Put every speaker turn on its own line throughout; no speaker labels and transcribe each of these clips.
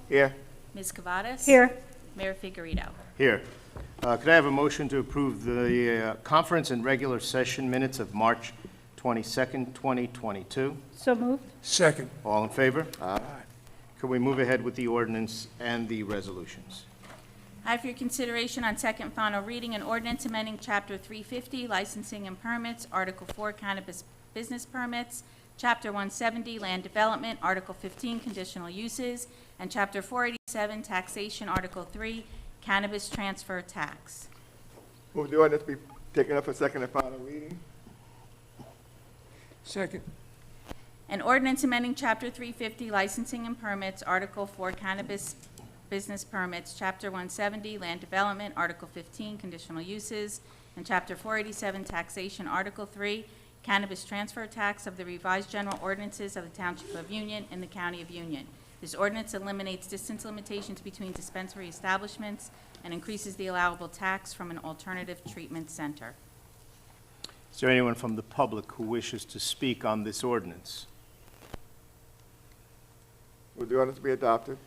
Here.
Ms. Cavadas?
Here.
Mayor Figurito?
Here. Could I have a motion to approve the conference and regular session minutes of March 22nd, 2022?
So moved.
Second.
All in favor?
Aye.
Could we move ahead with the ordinance and the resolutions?
I have for your consideration on second and final reading an ordinance amending Chapter 350, Licensing and Permits, Article 4, Cannabis Business Permits, Chapter 170, Land Development, Article 15, Conditional Uses, and Chapter 487, Taxation, Article 3, Cannabis Transfer Tax.
Move the ordinance be taken up for second and final reading. Second.
An ordinance amending Chapter 350, Licensing and Permits, Article 4, Cannabis Business Permits, Chapter 170, Land Development, Article 15, Conditional Uses, and Chapter 487, Taxation, Article 3, Cannabis Transfer Tax of the Revised General Ordinances of the Township of Union and the County of Union. This ordinance eliminates distance limitations between dispensary establishments and increases the allowable tax from an alternative treatment center.
Is there anyone from the public who wishes to speak on this ordinance?
Move the ordinance be adopted.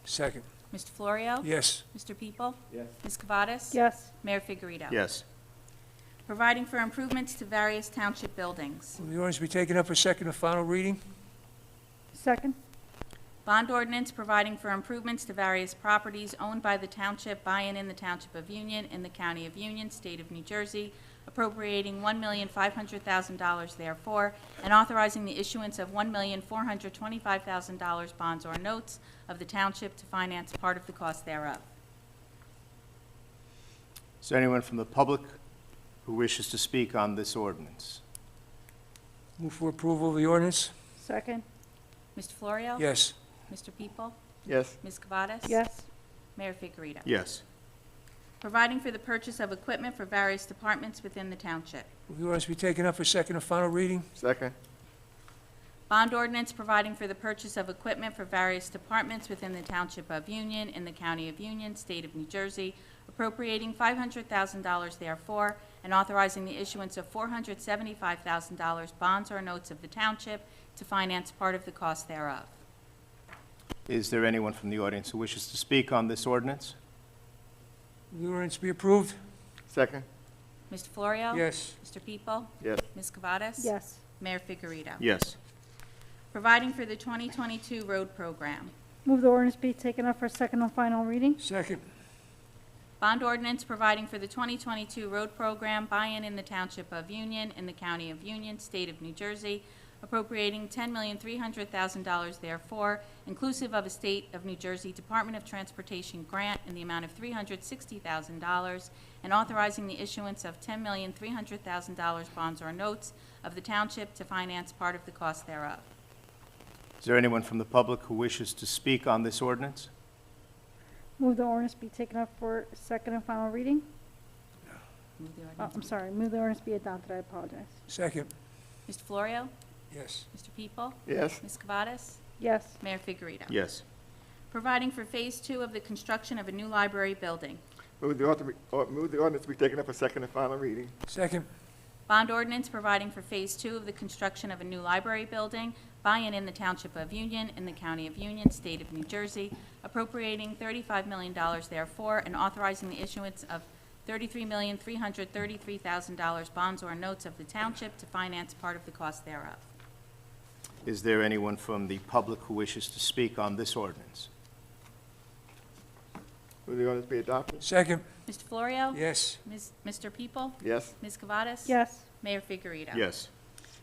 Second.
Mr. Florio?
Yes.
Mr. People?
Yes.
Ms. Cavadas?
Yes.
Mayor Figurito?
Yes.
Providing for improvements to various township buildings.
Move the ordinance be taken up for second and final reading.
Second.
Bond ordinance providing for improvements to various properties owned by the township by and in the Township of Union, in the County of Union, State of New Jersey, appropriating $1,500,000 therefore, and authorizing the issuance of $1,425,000 bonds or notes of the township to finance part of the cost thereof.
Is there anyone from the public who wishes to speak on this ordinance?
Move for approval of the ordinance.
Second.
Mr. Florio?
Yes.
Mr. People?
Yes.
Ms. Cavadas?
Yes.
Mayor Figurito?
Yes.
Providing for the purchase of equipment for various departments within the township.
Move the ordinance be taken up for second and final reading. Second.
Bond ordinance providing for the purchase of equipment for various departments within the Township of Union, in the County of Union, State of New Jersey, appropriating $500,000 therefore, and authorizing the issuance of $475,000 bonds or notes of the township to finance part of the cost thereof.
Is there anyone from the audience who wishes to speak on this ordinance?
Move the ordinance be approved. Second.
Mr. Florio?
Yes.
Mr. People?
Yes.
Ms. Cavadas?
Yes.
Mayor Figurito?
Yes.
Providing for the 2022 road program.
Move the ordinance be taken up for second and final reading.
Second.
Bond ordinance providing for the 2022 road program by and in the Township of Union, in the County of Union, State of New Jersey, appropriating $10,300,000 therefore, inclusive of a State of New Jersey Department of Transportation grant in the amount of $360,000, and authorizing the issuance of $10,300,000 bonds or notes of the township to finance part of the cost thereof.
Is there anyone from the public who wishes to speak on this ordinance?
Move the ordinance be taken up for second and final reading.
Move the
Oh,
ordinance.
I'm sorry. Move the ordinance be adopted. I apologize.
Second.
Mr. Florio?
Yes.
Mr. People?
Yes.
Ms. Cavadas?
Yes.
Mayor Figurito?
Yes.
Providing for Phase 2 of the construction of a new library building.
Move the ordinance be taken up for second and final reading. Second.
Bond ordinance providing for Phase 2 of the construction of a new library building by and in the Township of Union, in the County of Union, State of New Jersey, appropriating $35 million therefore, and authorizing the issuance of $33,333,000 bonds or notes of the township to finance part of the cost thereof.
Is there anyone from the public who wishes to speak on this ordinance?
Move the ordinance be adopted. Second.
Mr. Florio?
Yes.
Mr. People?
Yes.
Ms. Cavadas?
Yes.
Mayor Figurito?
Yes.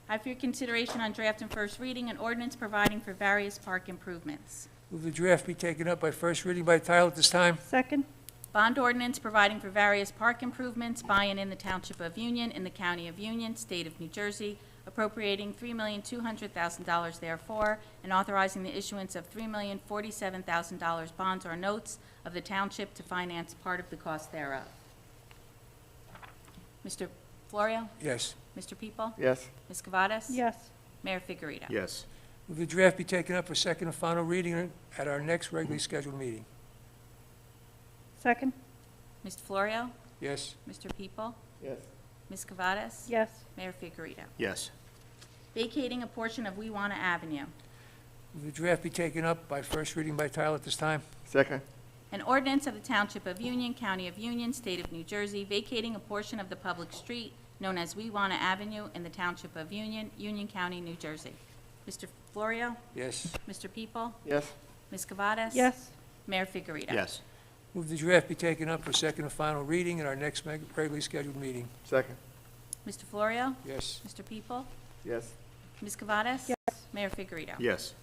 I have for your consideration on draft and first reading an ordinance providing for various park improvements.
Move the draft be taken up by first reading by title at this time.
Second.
Bond ordinance providing for various park improvements by and in the Township of Union, in the County of Union, State of New Jersey, appropriating $3,200,000 therefore, and authorizing the issuance of $3,047,000 bonds or notes of the township to finance part of the cost thereof. Mr. Florio?
Yes.
Mr. People?
Yes.
Ms. Cavadas?
Yes.
Mayor Figurito?
Yes.
Move the draft be taken up for second and final reading at our next regularly scheduled meeting.
Second.
Mr. Florio?
Yes.
Mr. People?
Yes.
Ms. Cavadas?
Yes.
Mayor Figurito?
Yes.
Vacating a portion of We Wanna Avenue.
Move the draft be taken up by first reading by title at this time.
Second.
An ordinance of the Township of Union, County of Union, State of New Jersey, vacating a portion of the public street known as Wewanna Avenue in the Township of Union, Union County, New Jersey. Mr. Florio?
Yes.
Mr. People?
Yes.
Ms. Cavades?
yes,
Mayor Figurito?
Yes.
Move the draft be taken up for second and final reading at our next regularly scheduled meeting.
Second.
Mr. Florio?
Yes.
Mr. People?
Yes.
Ms. Cavades?
yes,
Mayor Figurito?
Yes.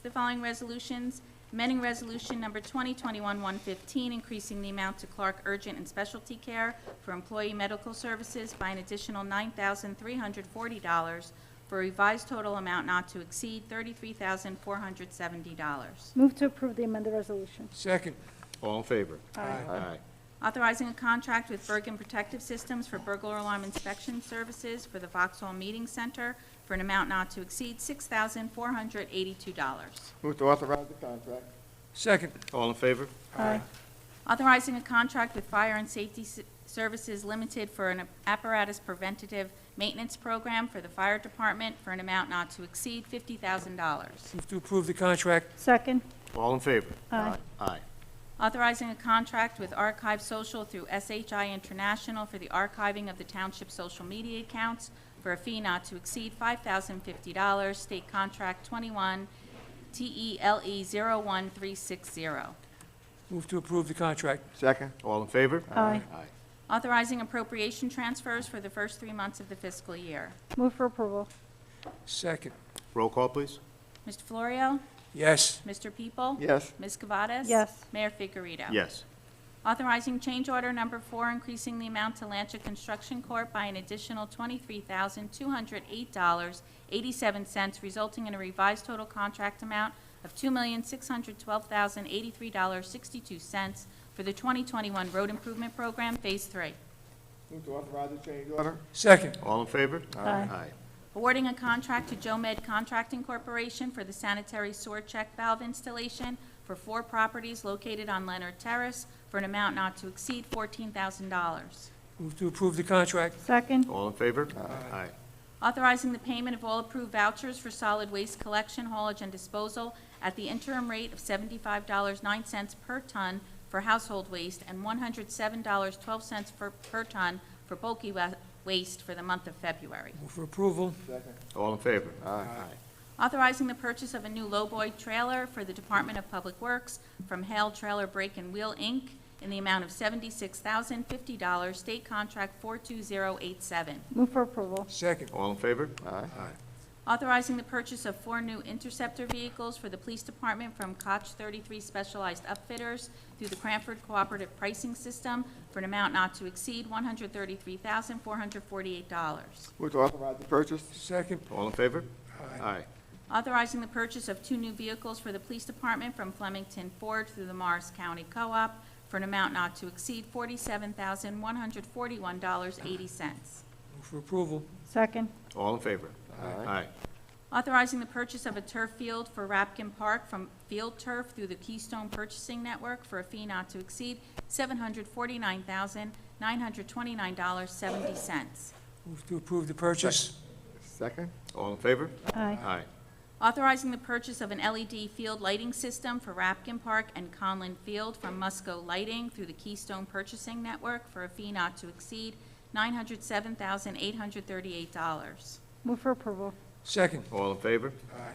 The following resolutions, amending Resolution Number 2021-115, increasing the amount to Clark Urgent and Specialty Care for employee medical services by an additional $9,340 for a revised total amount not to exceed $33,470.
move to approve the amended resolution.
Second.
All in favor?
Aye.
Aye.
Authorizing a contract with Bergen Protective Systems for burglar alarm inspection services for the Vauxhall Meeting Center for an amount not to exceed $6,482.
Move to authorize the contract.
Second.
All in favor?
Aye,
Authorizing a contract with Fire and Safety Services Limited for an apparatus preventative maintenance program for the fire department for an amount not to exceed $50,000.
Move to approve the contract.
second,
All in favor?
Aye.
Aye.
Authorizing a contract with Archive Social through SHI International for the archiving of the township social media accounts for a fee not to exceed $5,050, State Contract 21 TELE 01360.
Move to approve the contract.
Second.
All in favor?
Aye.
Aye.
Authorizing appropriation transfers for the first 3 months of the fiscal year.
move for approval.
Second.
Roll call, please.
Mr. Florio?
Yes.
Mr. People?
Yes.
Ms. Cavades?
Yes,
Mayor Figurito?
Yes.
Authorizing change order number 4, increasing the amount to Lancha Construction Corp. by an additional $23,208.87, resulting in a revised total contract amount of $2,612,083.62 for the 2021 Road Improvement Program, Phase 3.
Move to authorize the change order.
Second.
All in favor?
Aye.
Awarding a contract to Joe Med Contracting Corporation for the sanitary sewer check valve installation for 4 properties located on Leonard Terrace for an amount not to exceed $14,000.
Move to approve the contract.
second,
All in favor? Aye.
Authorizing the payment of all approved vouchers for solid waste collection, haulage, and disposal at the interim rate of $75.09 per ton for household waste and $107.12 per ton for bulky waste for the month of February.
Move for approval.
Second.
All in favor?
Aye.
Authorizing the purchase of a new lowboy trailer for the Department of Public Works from Hale Trailer Brake and Wheel, Inc. in the amount of $76,050, State Contract 42087.
move for approval.
Second.
All in favor?
Aye.
Authorizing the purchase of 4 new Interceptor vehicles for the Police Department from Koch 33 Specialized Upfitters through the Cranford Cooperative Pricing System for an amount not to exceed $133,448.
Move to authorize the purchase.
Second.
All in favor? Aye.
Authorizing the purchase of 2 new vehicles for the Police Department from Flemington Ford through the Morris County Co-op for an amount not to exceed $47,141.80.
Move for approval.
Second,
All in favor? Aye.
Authorizing the purchase of a turf field for Rapkin Park from Field Turf through the Keystone Purchasing Network for a fee not to exceed $749,929.70.
Move to approve the purchase.
Second.
All in favor?
aye,
Aye.
Authorizing the purchase of an LED field lighting system for Rapkin Park and Conlin Field from Musco Lighting through the Keystone Purchasing Network for a fee not to exceed $907,838.
move for approval.
Second.
All in favor?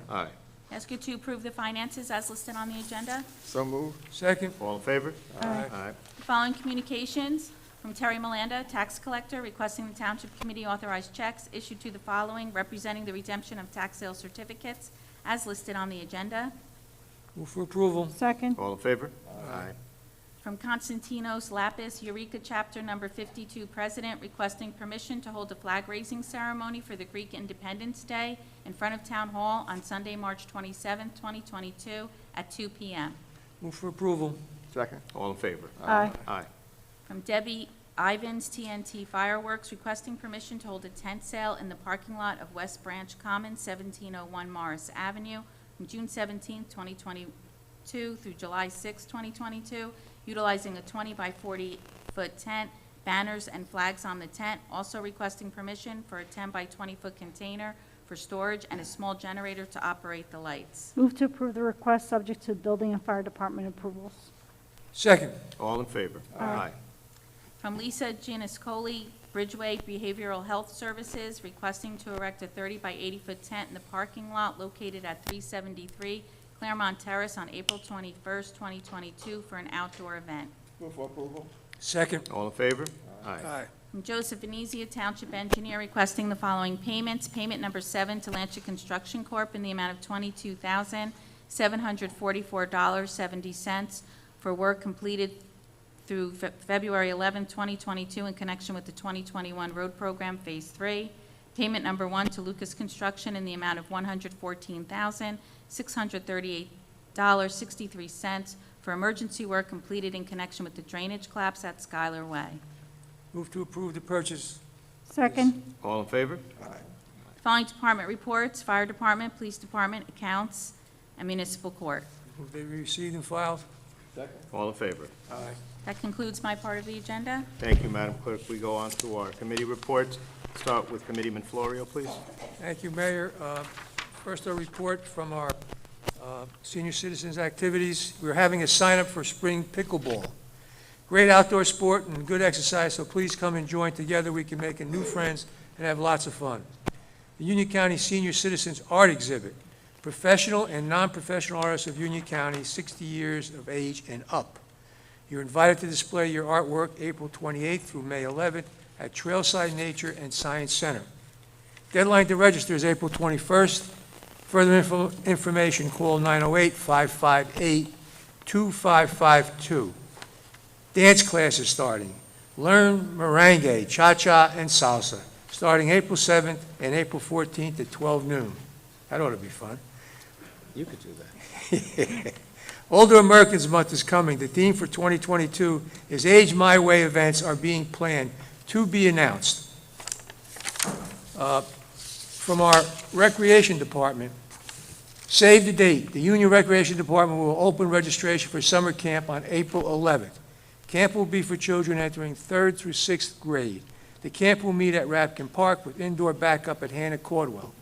Aye.
Ask you to approve the finances as listed on the agenda.
So move.
Second.
All in favor?
Aye.
Aye.
The following communications from Terry Milanda, tax collector, requesting the Township Committee authorize checks issued to the following representing the redemption of tax sale certificates as listed on the agenda.
Move for approval.
Second,
All in favor? Aye.
From Constantinos Lapis, Eureka Chapter Number 52 President, requesting permission to hold a flag-raising ceremony for the Greek Independence Day in front of Town Hall on Sunday, March 27, 2022, at 2 p.m.
Move for approval.
Second.
All in favor?
aye,
Aye.
From Debbie Ivins, TNT Fireworks, requesting permission to hold a tent sale in the parking lot of West Branch Commons, 1701 Morris Avenue, from June 17, 2022 through July 6, 2022, utilizing a 20 by 40-foot tent, banners and flags on the tent, also requesting permission for a 10 by 20-foot container for for storage and a small generator to operate the lights.
Move to approve the request subject to building and fire department approvals.
Second.
All in favor? Aye.
From Lisa Gianniscoli, Bridgeway Behavioral Health Services, requesting to erect a 30 by 80-foot tent in the parking lot located at 373 Claremont Terrace on April 21st, 2022, for an outdoor event.
Move for approval.
Second.
All in favor? Aye.
Aye.
From Joseph Venezia, Township Engineer, requesting the following payments. Payment number 7 to Lanchet Construction Corp. in the amount of $22,744.70 for work completed through February 11, 2022, in connection with the 2021 road program, Phase 3. Payment number 1 to Lucas Construction in the amount of $114,638.63 for emergency work completed in connection with the drainage collapse at Schuyler Way.
Move to approve the purchase.
Second.
All in favor?
Following department reports: Fire Department, Police Department, Accounts, and Municipal Court.
Move they be received and filed.
Second.
All in favor?
Aye.
That concludes my part of the agenda.
Thank you, Madam Clerk. We go on to our committee reports. Start with Committeeman Florio, please.
Thank you, Mayor. First, a report from our senior citizens activities. We're having a sign-up for spring pickleball. Great outdoor sport and good exercise, so please come and join. Together we can make new friends and have lots of fun. The Union County Senior Citizens Art Exhibit. Professional and non-professional artists of Union County, 60 years of age and up. You're invited to display your artwork April 28th through May 11th at Trailside Nature and Science Center. Deadline to register is April 21st. Further information, call 908-558-2552. Dance classes starting. Learn merengue, cha-cha, and salsa, starting April 7th and April 14th at 12 noon. That ought to be fun.
You could do that.
Older Americans Month is coming. The theme for 2022 is Age My Way events are being planned to be announced. From our Recreation Department, save the date. The Union Recreation Department will open registration for summer camp on April 11th. Camp will be for children entering 3rd through 6th grade. The camp will meet at Rapkin Park with indoor backup at Hannah Caldwell.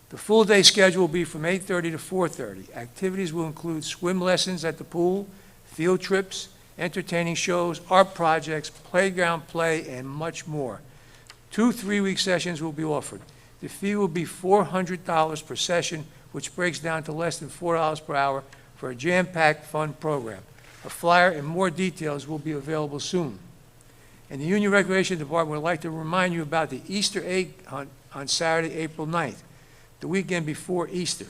The full-day schedule will be from 8:30 to 4:30. Activities will include swim lessons at the pool, field trips, entertaining shows, art projects, playground play, and much more. 2 3-week sessions will be offered. The fee will be $400 per session, which breaks down to less than $4 per hour for a jam-packed, fun program. A flyer and more details will be available soon. And the Union Recreation Department would like to remind you about the Easter egg hunt on Saturday, April 9th, the weekend before Easter.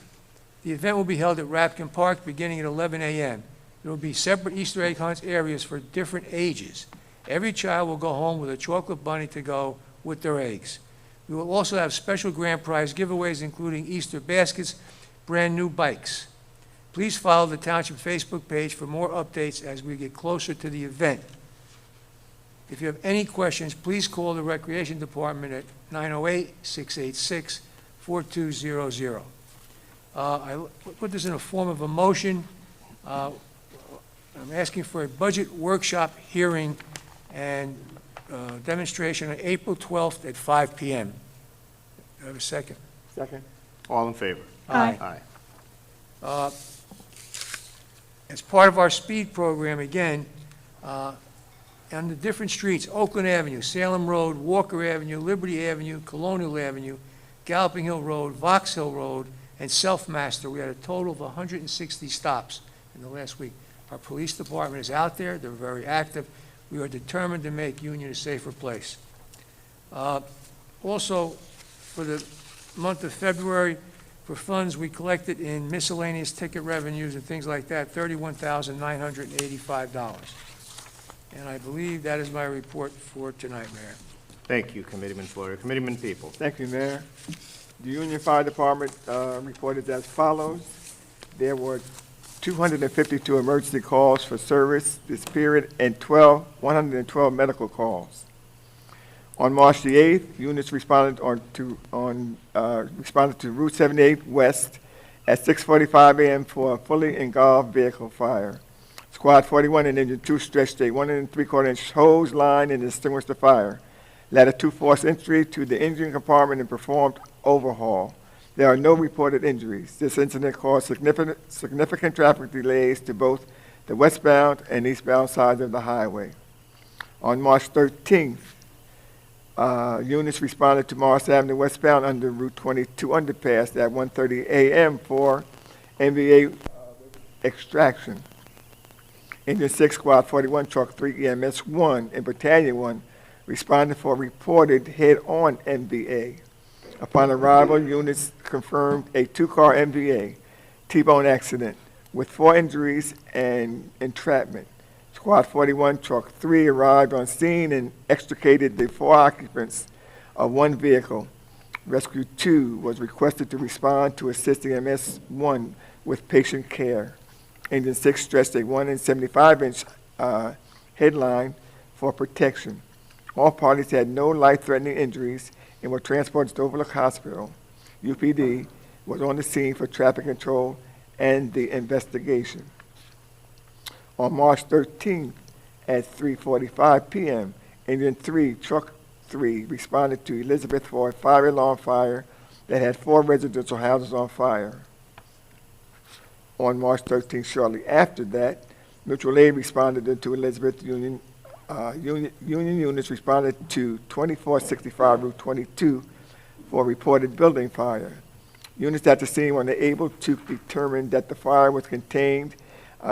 The event will be held at Rapkin Park beginning at 11 a.m. There will be separate Easter egg hunts areas for different ages. Every child will go home with a chocolate bunny to go with their eggs. We will also have special grand prize giveaways, including Easter baskets, brand new bikes. Please follow the Township Facebook page for more updates as we get closer to the event. If you have any questions, please call the Recreation Department at 908-686-4200. I put this in a form of a motion. I'm asking for a budget workshop hearing and demonstration on April 12th at 5 p.m. Do I have a second?
Second.
All in favor?
Aye.
Aye.
As part of our speed program, again, on the different streets, Oakland Avenue, Salem Road, Walker Avenue, Liberty Avenue, Colonial Avenue, Galloping Hill Road, Vox Hill Road, and Self-Master, we had a total of 160 stops in the last week. Our police department is out there. They're very active. We are determined to make Union a safer place. Also, for the month of February, for funds we collected in miscellaneous ticket revenues and things like that, $31,985. And I believe that is my report for tonight, Mayor.
Thank you, Committeeman Florio. Committeeman People.
Thank you, Mayor. The Union Fire Department reported as follows. There were 252 emergency calls for service this period and 112 medical calls. On March the 8th, units responded to Route 78 West at 6:45 a.m. for a fully engulfed vehicle fire. Squad 41 and Engine 2 stretched a 1 3/4-inch hose line and extinguished the fire. Ladder 2 forced entry to the engine compartment and performed overhaul. There are no reported injuries. This incident caused significant traffic delays to both the westbound and eastbound sides of the highway. On March 13th, units responded to Morris Avenue westbound under Route 22 underpass at 1:30 a.m. for MVA extraction. Engine 6 Squad 41 Truck 3 EMS 1 and Battalion 1 responded for reported head-on MVA. Upon arrival, units confirmed a two-car MVA T-bone accident with 4 injuries and entrapment. Squad 41 Truck 3 arrived on scene and extricated the 4 occupants of one vehicle. Rescue 2 was requested to respond to assist EMS 1 with patient care. Engine 6 stretched a 1.75-inch headline for protection. All parties had no life-threatening injuries and were transported to Overlook Hospital. UPD was on the scene for traffic control and the investigation. On March 13th at 3:45 p.m., Engine 3, Truck 3 responded to Elizabeth for a fire-alarm fire that had 4 residential houses on fire. On March 13th, shortly after that, mutual aid responded to Elizabeth. Union units responded to 2465 Route 22 for a reported building fire. Units at the scene were able to determine that the fire was contained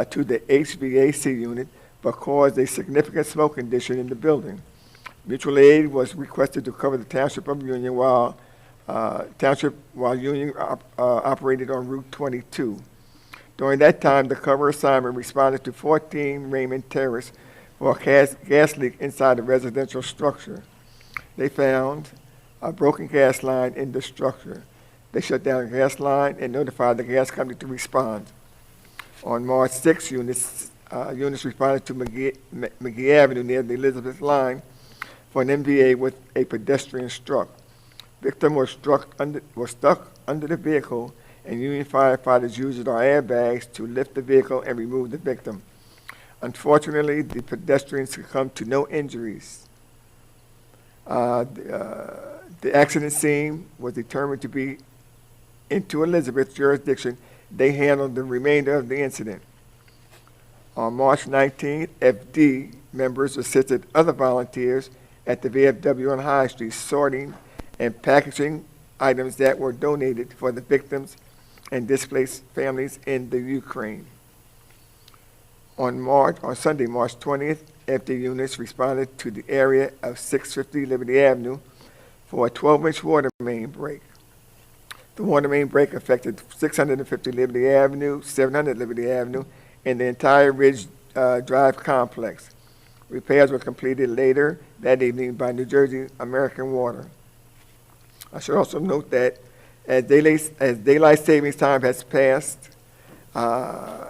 to the HVAC unit, but caused a significant smoke condition in the building. Mutual aid was requested to cover the Township of Union while Union operated on Route 22. During that time, the cover assignment responded to 14 Raymond Terrace for a gas leak inside the residential structure. They found a broken gas line in the structure. They shut down the gas line and notified the gas company to respond. On March 6, units responded to McGee Avenue near the Elizabeth line for an MVA with a pedestrian struck. Victim was stuck under the vehicle, and Union firefighters used our airbags to lift the vehicle and remove the victim. Unfortunately, the pedestrian succumbed to no injuries. The accident scene was determined to be into Elizabeth's jurisdiction. They handled the remainder of the incident. On March 19th, FD members assisted other volunteers at the VFW on High Street, sorting and packaging items that were donated for the victims and displaced families in the Ukraine. On Sunday, March 20th, FD units responded to the area of 650 Liberty Avenue for a 12-inch water main break. The water main break affected 650 Liberty Avenue, 700 Liberty Avenue, and the entire Ridge Drive complex. Repairs were completed later that evening by New Jersey American Water. I should also note that as daylight savings time has passed,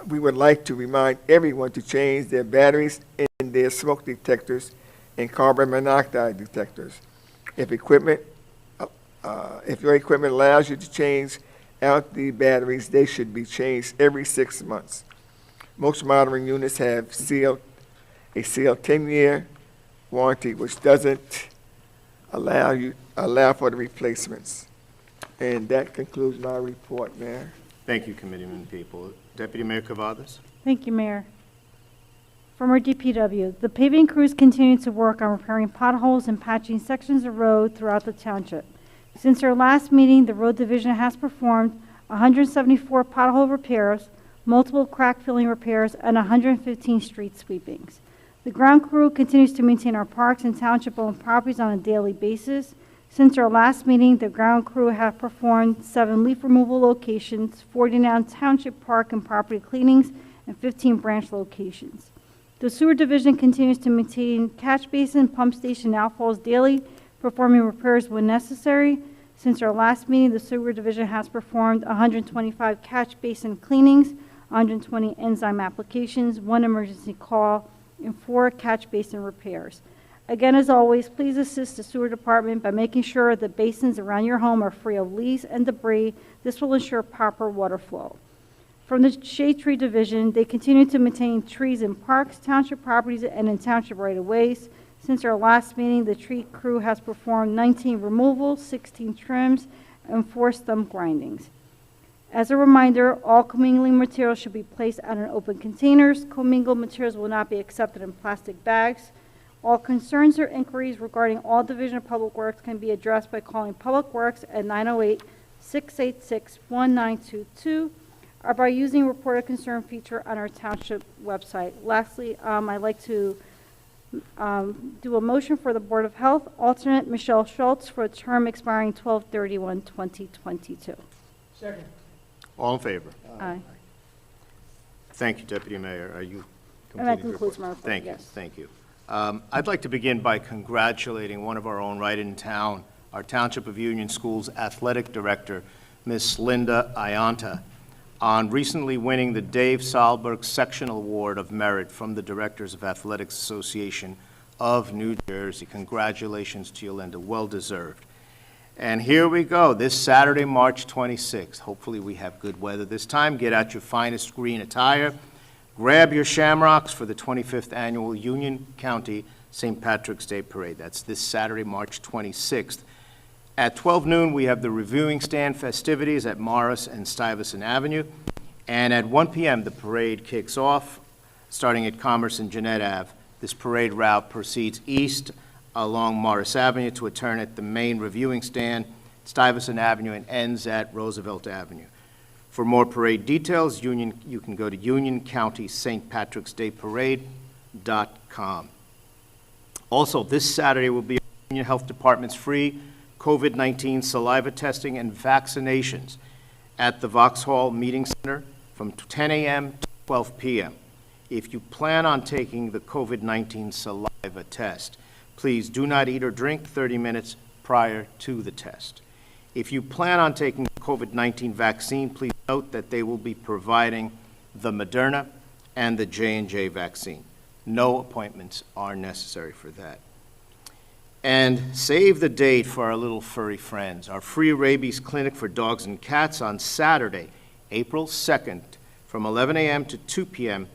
we would like to remind everyone to change their batteries in their smoke detectors and carbon monoxide detectors. If your equipment allows you to change out the batteries, they should be changed every 6 months. Most monitoring units have a sealed 10-year warranty, which doesn't allow for the replacements. And that concludes my report, Mayor.
Thank you, Committeeman People. Deputy Mayor Cavadas?
Thank you, Mayor. From our DPW, the paving crews continue to work on repairing potholes and patching sections of road throughout the township. Since our last meeting, the road division has performed 174 pothole repairs, multiple crack filling repairs, and 115 street sweepings. The ground crew continues to maintain our parks and township-owned properties on a daily basis. Since our last meeting, the ground crew have performed 7 leaf removal locations, 49 township park and property cleanings, and 15 branch locations. The sewer division continues to maintain catch basin, pump station outfalls daily, performing repairs when necessary. Since our last meeting, the sewer division has performed 125 catch basin cleanings, 120 enzyme applications, 1 emergency call, and 4 catch basin repairs. Again, as always, please assist the sewer department by making sure the basins around your home are free of leaves and debris. This will ensure proper water flow. From the shade tree division, they continue to maintain trees in parks, township properties, and in township right-of-ways. Since our last meeting, the tree crew has performed 19 removals, 16 trims, enforce thumb grindings. As a reminder, all commingling materials should be placed out in open containers. Commingled materials will not be accepted in plastic bags. All concerns or inquiries regarding all Division of Public Works can be addressed by calling Public Works at 908-686-1922 or by using Report of Concern feature on our Township website. Lastly, I'd like to do a motion for the Board of Health, alternate Michelle Schultz for a term expiring 12/31/2022.
Second.
All in favor?
Aye.
Thank you, Deputy Mayor. Are you
And that
completing your
concludes
report?
my report,
Thank you,
yes.
thank you. I'd like to begin by congratulating one of our own right in town, our Township of Union Schools Athletic Director, Miss Linda Ianta, on recently winning the Dave Sahlberg Sectional Award of Merit from the Directors of Athletics Association of New Jersey. Congratulations to you, Linda, well-deserved. And here we go, this Saturday, March 26th. Hopefully we have good weather this time. Get out your finest green attire. Grab your shamrocks for the 25th Annual Union County St. Patrick's Day Parade. That's this Saturday, March 26th. At 12 noon, we have the reviewing stand festivities at Morris and Stuyvesant Avenue. And at 1 p.m., the parade kicks off, starting at Commerce and Jeanette Ave. This parade route proceeds east along Morris Avenue to a turn at the main reviewing stand, Stuyvesant Avenue, and ends at Roosevelt Avenue. For more parade details, you can go to Union County St. Patrick's Day Parade.com. Also, this Saturday will be Union Health Department's free COVID-19 saliva testing and vaccinations at the Vauxhall Meeting Center from 10 a.m. to 12 p.m. If you plan on taking the COVID-19 saliva test, please do not eat or drink 30 minutes prior to the test. If you plan on taking the COVID-19 vaccine, please note that they will be providing the Moderna and the J&J vaccine. No appointments are necessary for that. And save the date for our little furry friends. Our free rabies clinic for dogs and cats on Saturday, April 2nd, from 11 a.m. to 2 p.m.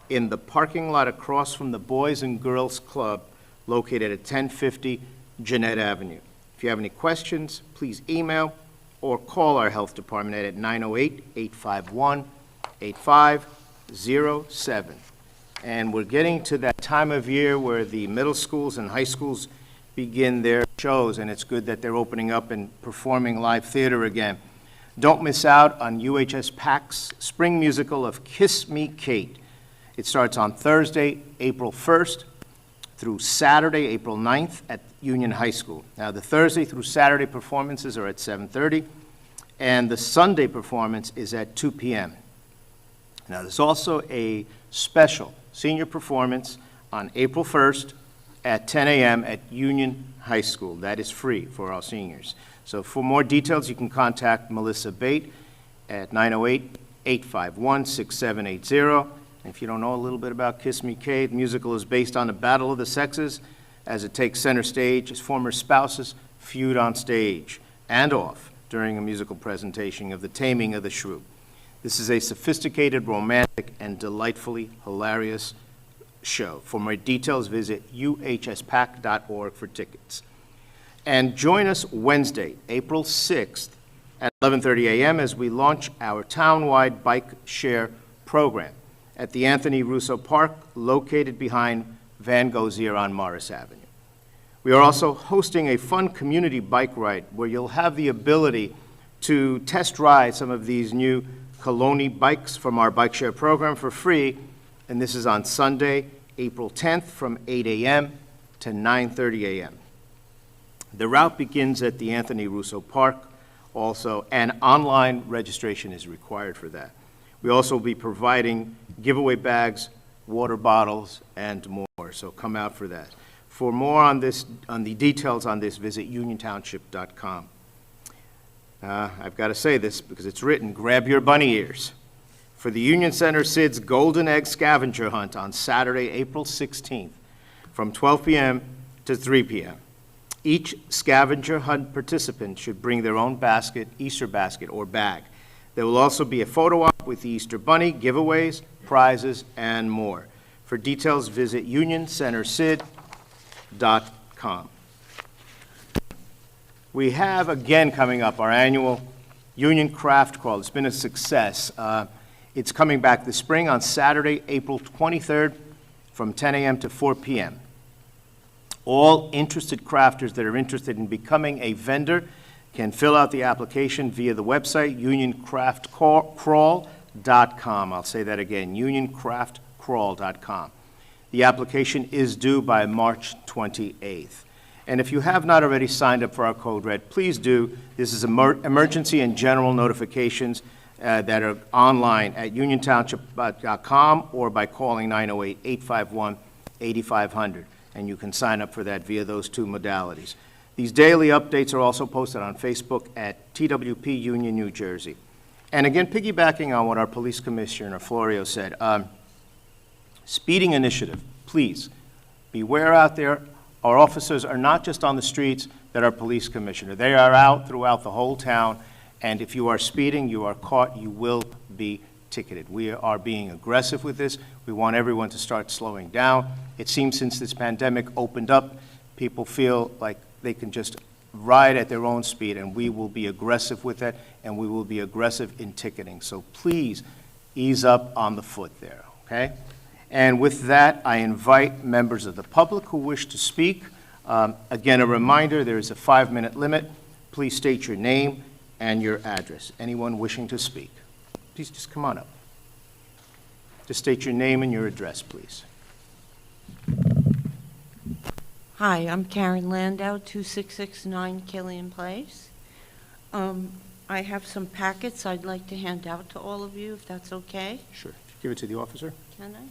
in the parking lot across from the Boys and Girls Club located at 1050 Jeanette Avenue. If you have any questions, please email or call our health department at 908-851-8507. And we're getting to that time of year where the middle schools and high schools begin their shows, and it's good that they're opening up and performing live theater again. Don't miss out on UHS PAC's spring musical of Kiss Me, Kate. It starts on Thursday, April 1st, through Saturday, April 9th at Union High School. Now, the Thursday through Saturday performances are at 7:30, and the Sunday performance is at 2 p.m. Now, there's also a special senior performance on April 1st at 10 a.m. at Union High School. That is free for our seniors. So for more details, you can contact Melissa Bate at 908-851-6780. If you don't know a little bit about Kiss Me, Kate, the musical is based on the battle of the sexes as it takes center stage as former spouses feud on stage and off during a musical presentation of The Taming of the Shrew. This is a sophisticated, romantic, and delightfully hilarious show. For more details, visit uhspac.org for tickets. And join us Wednesday, April 6th at 11:30 a.m. as we launch our town-wide bike share program at the Anthony Russo Park, located behind Van Gogh's Ear on Morris Avenue. We are also hosting a fun community bike ride where you'll have the ability to test ride some of these new Coloni bikes from our bike share program for free, and this is on Sunday, April 10th from 8 a.m. to 9:30 a.m. The route begins at the Anthony Russo Park also, and online registration is required for that. We also will be providing giveaway bags, water bottles, and more, so come out for that. For more on this, on the details on this, visit uniontownship.com. I've got to say this because it's written, grab your bunny ears for the Union Center Sid's Golden Egg Scavenger Hunt on Saturday, April 16th from 12 p.m. to 3 p.m. Each scavenger hunt participant should bring their own basket, Easter basket, or bag. There will also be a photo op with the Easter Bunny, giveaways, prizes, and more. For details, visit unioncentersid.com. We have, again, coming up, our annual Union Craft Crawl. It's been a success. It's coming back this spring on Saturday, April 23rd, from 10 a.m. to 4 p.m. All interested crafters that are interested in becoming a vendor can fill out the application via the website, unioncraftcrawl.com. I'll say that again, unioncraftcrawl.com. The application is due by March 28th. And if you have not already signed up for our Code Red, please do. This is emergency and general notifications that are online at uniontownship.com or by calling 908-851-8500. And you can sign up for that via those two modalities. These daily updates are also posted on Facebook at TWP Union, New Jersey. And again, piggybacking on what our Police Commissioner Florio said, speeding initiative, please, beware out there. Our officers are not just on the streets that are police commissioner. They are out throughout the whole town, and if you are speeding, you are caught, you will be ticketed. We are being aggressive with this. We want everyone to start slowing down. It seems since this pandemic opened up, people feel like they can just ride at their own speed, and we will be aggressive with that, and we will be aggressive in ticketing. So please ease up on the foot there, okay? And with that, I invite members of the public who wish to speak. Again, a reminder, there is a 5-minute limit. Please state your name and your address. Anyone wishing to speak, please just come on up. Just state your name and your address, please.
Hi, I'm Karen Landau, 2669 Killian Place. I have some packets I'd like to hand out to all of you, if that's okay.
Sure. Give it to the officer.
Can I?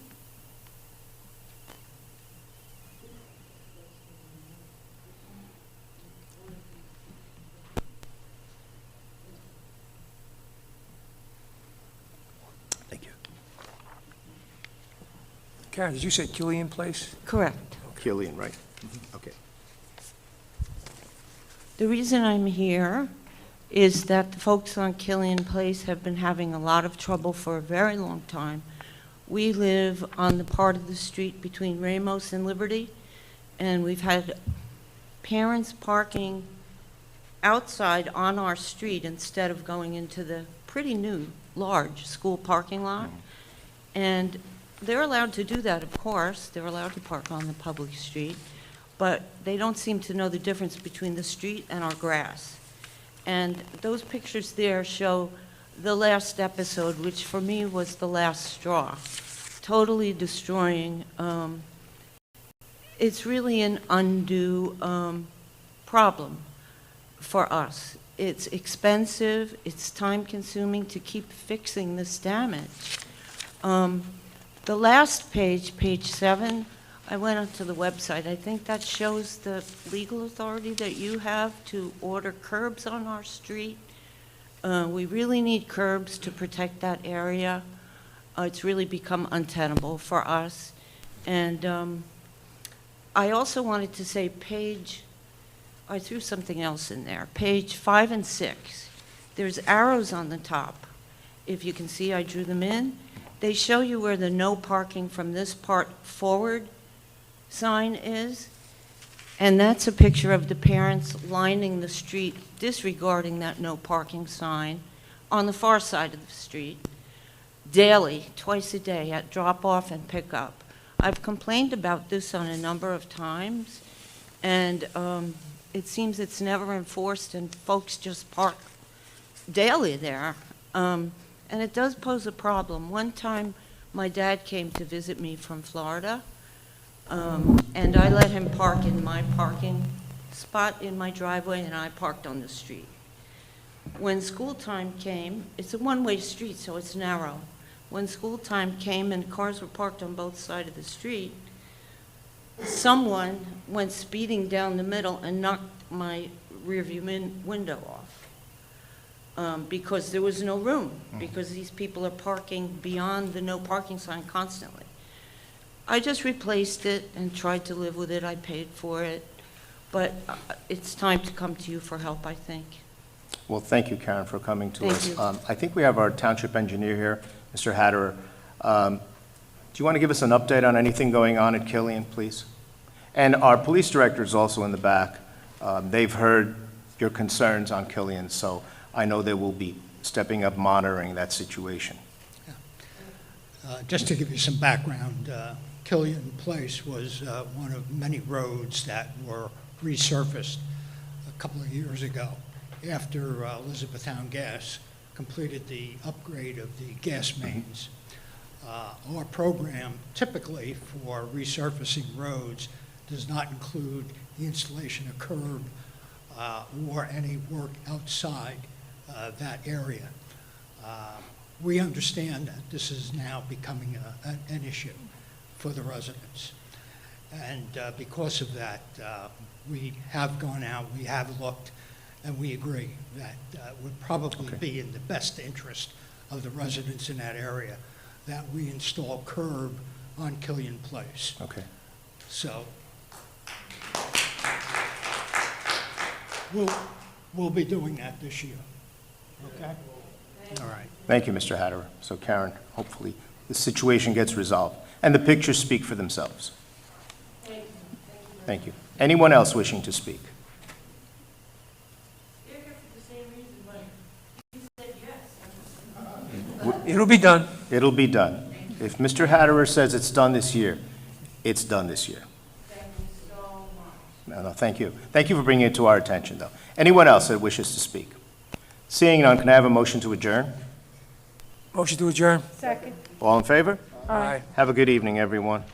Thank you.
Karen, did you say Killian Place?
Correct.
Killian, right? Okay.
The reason I'm here is that the folks on Killian Place have been having a lot of trouble for a very long time. We live on the part of the street between Ramos and Liberty, and we've had parents parking outside on our street instead of going into the pretty new, large school parking lot. And they're allowed to do that, of course. They're allowed to park on the public street, but they don't seem to know the difference between the street and our grass. And those pictures there show the last episode, which for me was the last straw, totally destroying. It's really an undue problem for us. It's expensive, it's time-consuming to keep fixing this damage. The last page, page 7, I went onto the website. I think that shows the legal authority that you have to order curbs on our street. We really need curbs to protect that area. It's really become untenable for us. And I also wanted to say I threw something else in there. Page 5 and 6, there's arrows on the top. If you can see, I drew them in. They show you where the no parking from this part forward sign is. And that's a picture of the parents lining the street, disregarding that no parking sign on the far side of the street, daily, twice a day, at drop-off and pick-up. I've complained about this on a number of times, and it seems it's never enforced, and folks just park daily there. And it does pose a problem. One time, my dad came to visit me from Florida, and I let him park in my parking spot in my driveway, and I parked on the street. When school time came, it's a one-way street, so it's narrow. When school time came and cars were parked on both sides of the street, someone went speeding down the middle and knocked my rearview window off. Because there was no room, because these people are parking beyond the no parking sign constantly. I just replaced it and tried to live with it. I paid for it. But it's time to come to you for help, I think.
Well, thank you, Karen, for coming to us.
Thank you.
I think we have our township engineer here, Mr. Hatterer. Do you want to give us an update on anything going on at Killian, please? And our police director is also in the back. They've heard your concerns on Killian, so I know they will be stepping up monitoring that situation.
Just to give you some background, Killian Place was one of many roads that were resurfaced a couple of years ago after Elizabethtown Gas completed the upgrade of the gas mains. Our program typically for resurfacing roads does not include the installation of curb or any work outside that area. We understand that this is now becoming an issue for the residents. And because of that, we have gone out, we have looked, and we agree that it would probably be in the best interest of the residents in that area that we install curb on Killian Place.
Okay.
So we'll be doing that this year. Okay? All right.
Thank you, Mr. Hatterer. So Karen, hopefully the situation gets resolved, and the pictures speak for themselves. Thank you. Anyone else wishing to speak?
It'll be done.
It'll be done. If Mr. Hatterer says it's done this year, it's done this year.
Thank you so much.
No, thank you. Thank you for bringing it to our attention, though. Anyone else that wishes to speak? Seeing none, can I have a motion to adjourn?
Motion to adjourn.
Second.
All in favor?
Aye.
Have a good evening, everyone.